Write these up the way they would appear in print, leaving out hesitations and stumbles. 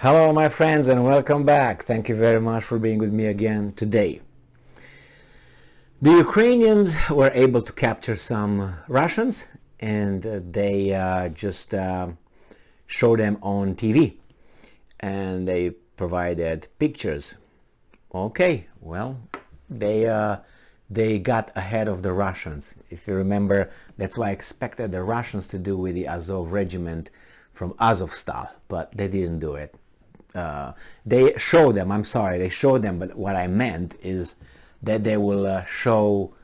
Hello my friends and welcome back. Thank you very much for being with me again today. The Ukrainians were able to capture some Russians and they just show them on TV and they provided pictures. Okay, well, they got ahead of the Russians. If you remember, that's what I expected the Russians to do with the Azov Regiment from Azovstal, but they didn't do it. They showed them, they showed them, but what I meant is that they will show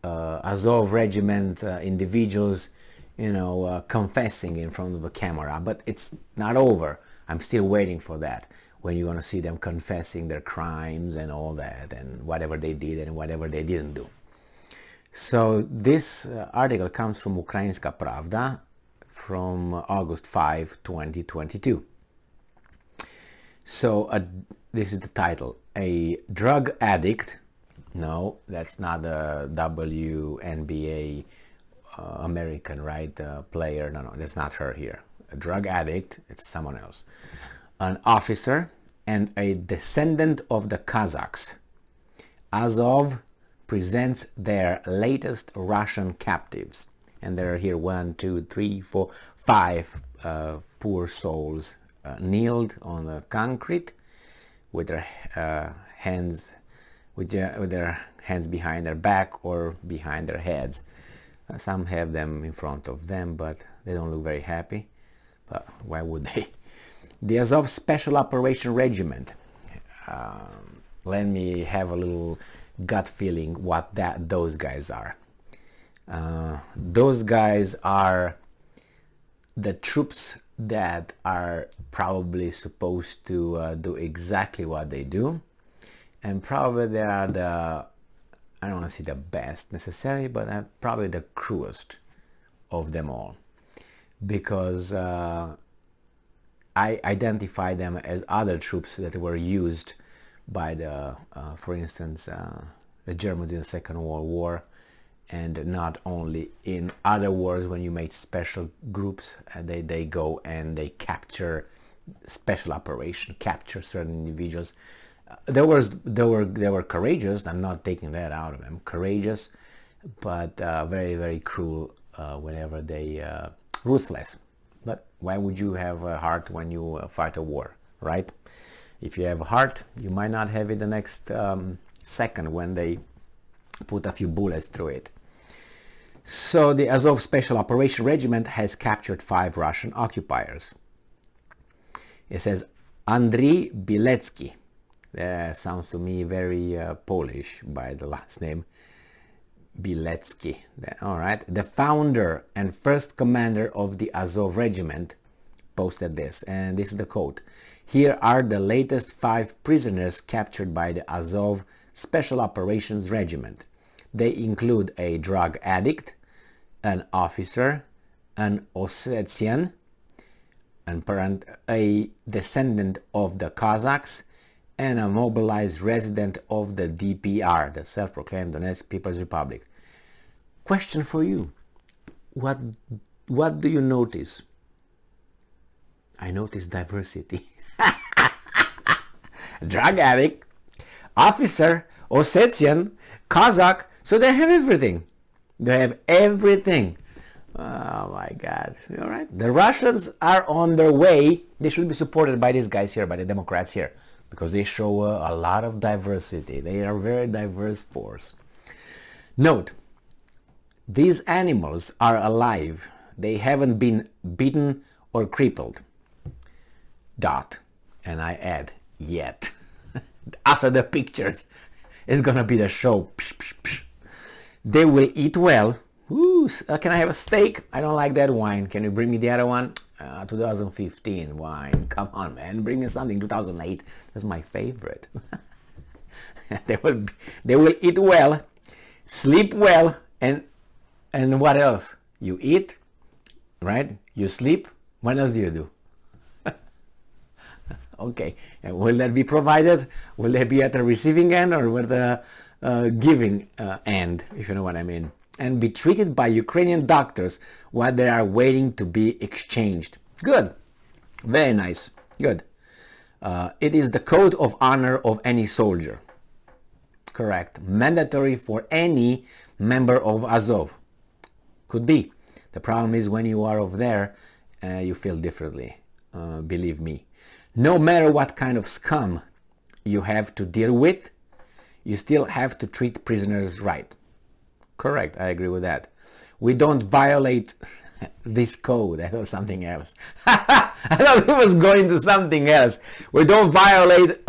Azov Regiment individuals, confessing in front of the camera, but it's not over. I'm still waiting for that, when you're going to see them confessing their crimes and all that, and whatever they did and whatever they didn't do. So this article comes from Ukrainska Pravda from August 5, 2022. So this is the title. A drug addict, no, that's not a WNBA American, right, player, no, that's not her here. A drug addict, it's someone else. An officer and a descendant of the Kazakhs. Azov presents their latest Russian captives. And there are here 1, 2, 3, 4, 5 poor souls kneeled on the concrete with their hands behind their back or behind their heads. Some have them in front of them, but they don't look very happy. But why would they? The Azov Special Operation Regiment. Let me have a little gut feeling what those guys are. Those guys are the troops that are probably supposed to do exactly what they do, and probably they are I don't want to say the best necessarily, but probably the cruelest of them all, because I identify them as other troops that were used by for instance, the Germans in the Second World War, and not only in other wars when you made special groups, they go and they capture special operation, capture certain individuals. They were courageous. I'm not taking that out of them. Courageous, but very, very cruel whenever they ruthless. But why would you have a heart when you fight a war, right? If you have a heart, you might not have it the next second when they put a few bullets through it. So the Azov Special Operation Regiment has captured 5 Russian occupiers. It says Andriy Bilecki. Sounds to me very Polish by the last name. Bilecki. All right. The founder and first commander of the Azov Regiment posted this, and this is the quote. Here are the latest 5 prisoners captured by the Azov Special Operations Regiment. They include a drug addict, an officer, an Ossetian, a descendant of the Kazakhs, and a mobilized resident of the DPR, the self-proclaimed Donetsk People's Republic. Question for you. What do you notice? I notice diversity. Drug addict, officer, Ossetian, Kazakh, so they have everything. They have everything. Oh my God. All right. The Russians are on their way. They should be supported by these guys here, by the Democrats here, because they show a lot of diversity. They are a very diverse force. Note, these animals are alive. They haven't been beaten or crippled. And I add, yet. After the pictures, it's gonna be the show. They will eat well. Ooh, can I have a steak? I don't like that wine. Can you bring me the other one? 2015 wine. Come on, man. Bring me something. 2008. That's my favorite. They will eat well, sleep well, and what else? You eat, right? You sleep. What else do you do? Okay. And will that be provided? Will they be at the receiving end or with the giving end, if you know what I mean? And be treated by Ukrainian doctors while they are waiting to be exchanged. Good. Very nice. Good. It is the code of honor of any soldier. Correct. Mandatory for any member of Azov. Could be. The problem is when you are over there, you feel differently. Believe me. No matter what kind of scum you have to deal with, you still have to treat prisoners right. Correct. I agree with that. We don't violate this code. I thought something else. I thought it was going to something else. We don't violate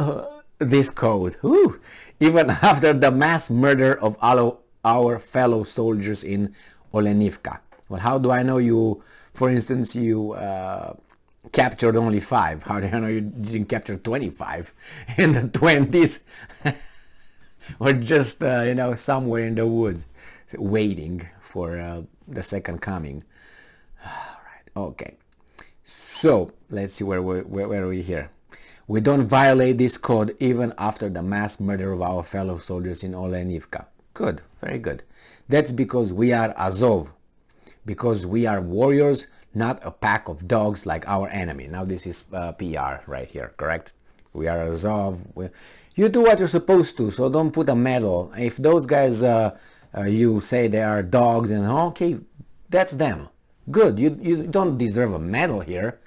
this code. Whew. Even after the mass murder of all our fellow soldiers in Olenivka. Well, how do I know you, for instance, you captured only 5? How do I know you didn't capture 25 in the 20s? Or just, somewhere in the woods waiting for the second coming. All right, okay. So, let's see where are we here. We don't violate this code even after the mass murder of our fellow soldiers in Olenivka. Good, very good. That's because we are Azov. Because we are warriors, not a pack of dogs like our enemy. Now this is PR right here, correct? We are Azov. You do what you're supposed to, so don't put a medal. If those guys, you say they are dogs, and okay, that's them. Good, you don't deserve a medal here.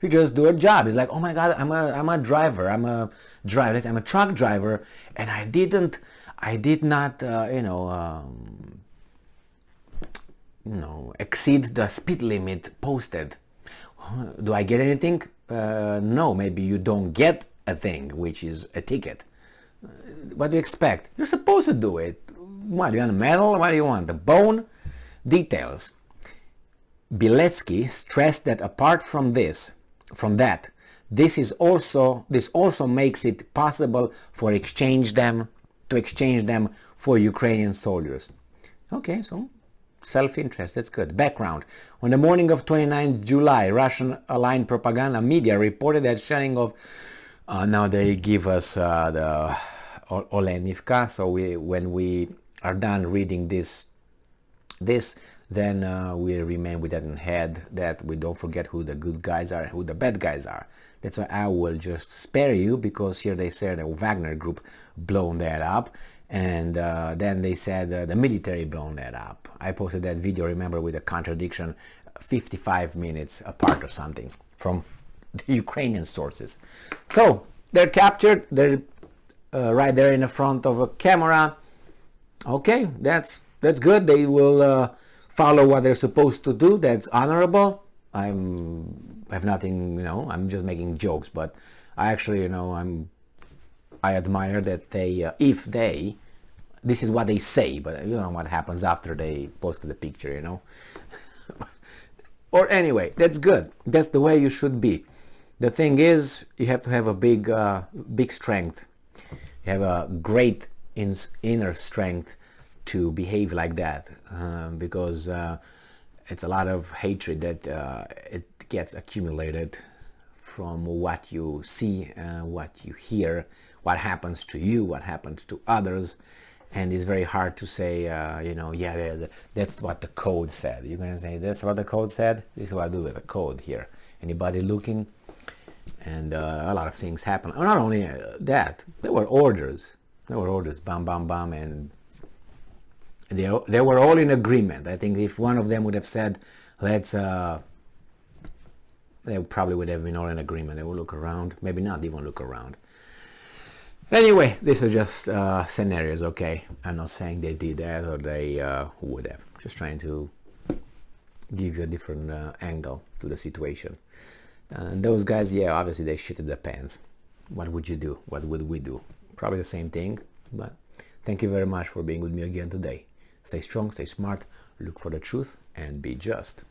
You just do a job. It's like, oh my God, I'm a driver. I'm a truck driver, and I did not, exceed the speed limit posted. Do I get anything? No, maybe you don't get a thing, which is a ticket. What do you expect? You're supposed to do it. What, do you want a medal? What do you want? The bone? Details. Biletsky stressed that apart from that, this also makes it possible to exchange them for Ukrainian soldiers. Okay, so self-interest, that's good. Background. On the morning of 29 July, Russian-aligned propaganda media reported that shelling of... now they give us the Olenivka, so when we are done reading this, then we remain with that in head, that we don't forget who the good guys are, who the bad guys are. That's why I will just spare you, because here they said the Wagner group blown that up, and then they said the military blown that up. I posted that video, remember, with a contradiction 55 minutes apart or something from the Ukrainian sources. So they're captured, they're right there in the front of a camera. Okay, that's good. They will follow what they're supposed to do. That's honorable. I have nothing, I'm just making jokes, but I actually, I admire that they, this is what they say, but you know what happens after they posted the picture, Or anyway, that's good. That's the way you should be. The thing is, you have to have a big strength. You have a great inner strength to behave like that, because it's a lot of hatred that it gets accumulated from what you see, what you hear, what happens to you, what happens to others, and it's very hard to say, yeah, that's what the code said. You're going to say, that's what the code said? This is what I do with the code here. Anybody looking? And a lot of things happen. Not only that, there were orders. Bam, bam, bam, and they were all in agreement. I think if one of them would have said, let's, they probably would have been all in agreement. They would look around, maybe not even look around. Anyway, these are just scenarios, okay? I'm not saying they did that or they would have. Just trying to give you a different angle to the situation. And those guys, yeah, obviously they shitted their pants. What would you do? What would we do? Probably the same thing, but thank you very much for being with me again today. Stay strong, stay smart, look for the truth, and be just.